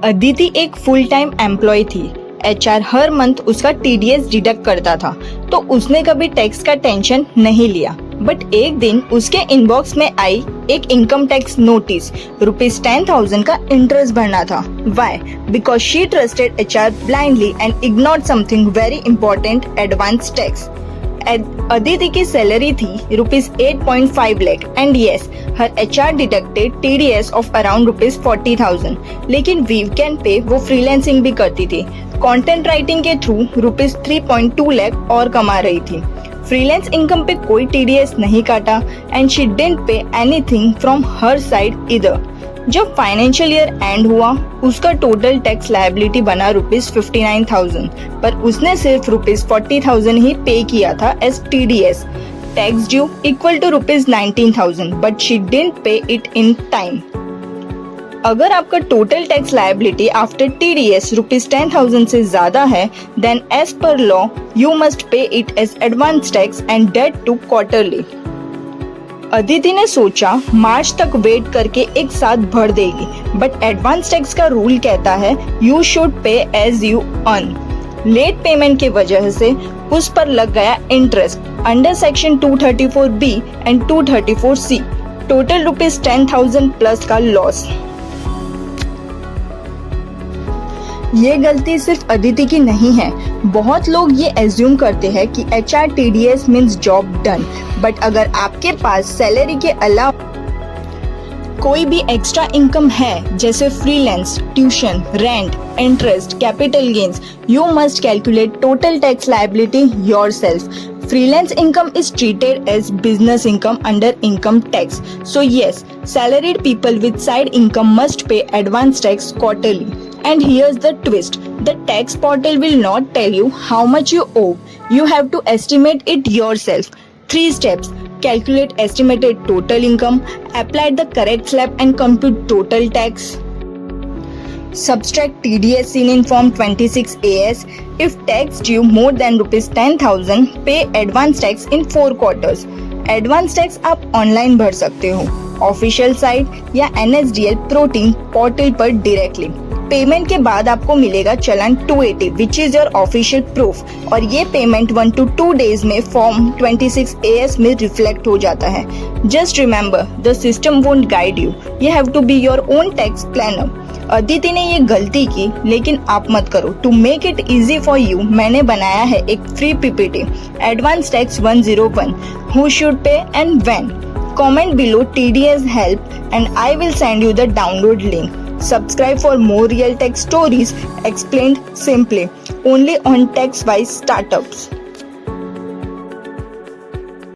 अदिति एक full time employ थी। HR हर month उसका टीडीएस डिडक्ट करता था, तो उसने कभी टैक्स का टेंशन नहीं लिया। बट एक दिन उसके इनबॉक्स में आई एक इनकम टैक्स नोटिस, ₹10,000 का इंटरेस्ट भरना था। Why? Because she trusted HR blindly and ignored something very important, advance tax. Aditi की सैलरी थी ₹8.5 lakh एंड यस, हर HR deducted TDS off around ₹40,000। लेकिन वीकेंड पे वो फ्रीलांसिंग भी करती थी। कंटेंट राइटिंग के थ्रू ₹3.2 lakh और कमा रही थी। फ्रीलांस इनकम पे कोई TDS नहीं काटा and she didn't pay anything from her side इधर। जब फाइनेंशियल ईयर एंड हुआ, उसका टोटल टैक्स लायबिलिटी बना ₹59,000, पर उसने सिर्फ ₹40,000 ही पे किया था as TDS। Tax due equal to ₹19,000, but she didn't pay it in time. अगर आपका total tax liability after TDS ₹10,000 से ज्यादा है, then as per law you must pay it as advance tax and date to quarterly. Aditi ने सोचा मार्च तक wait करके एक साथ भर देगी, बट एडवांस टैक्स का रूल कहता है you should pay as you earn. Late payment की वजह से उस पर लग गया interest under section 234B and 234C। Total ₹10,000 plus का लॉस। ये गलती सिर्फ अदिति की नहीं है। बहुत लोग ये एज्यूम करते हैं कि HR TDS means job done, but अगर आपके पास सैलरी के अलावा कोई भी एक्स्ट्रा इनकम है, जैसे freelance, tuition, rent, interest, capital gains, you must calculate total tax liability yourself. Freelance income is treated as business income under income tax. So yes, salaried people with side income must pay advance tax quarterly. And here's the twist. The tax portal will not tell you how much you owe. You have to estimate it yourself. 3 steps. Calculate estimated total income, apply the correct slab and compute total tax. Subtract TDS seen in Form 26AS. If tax due more than ₹10,000, pay advance tax in 4 quarters. Advance tax आप online भर सकते हो, official site या NSDL Protean portal पर directly. Payment के बाद आपको मिलेगा challan 280 which is your official proof, और ये पेमेंट 1 to 2 days में फॉर्म 26AS में रिफ्लेक्ट हो जाता है। Just remember, the system won't guide you, you have to be your own tax planner. Aditi ने ये गलती की, लेकिन आप मत करो। To make it easy for you, मैंने बनाया है एक free PPT, advance tax 101, who should pay and when. Comment below TDS help and I will send you the download link. Subscribe for more real tech stories explained simply, only on TaxWise Startups.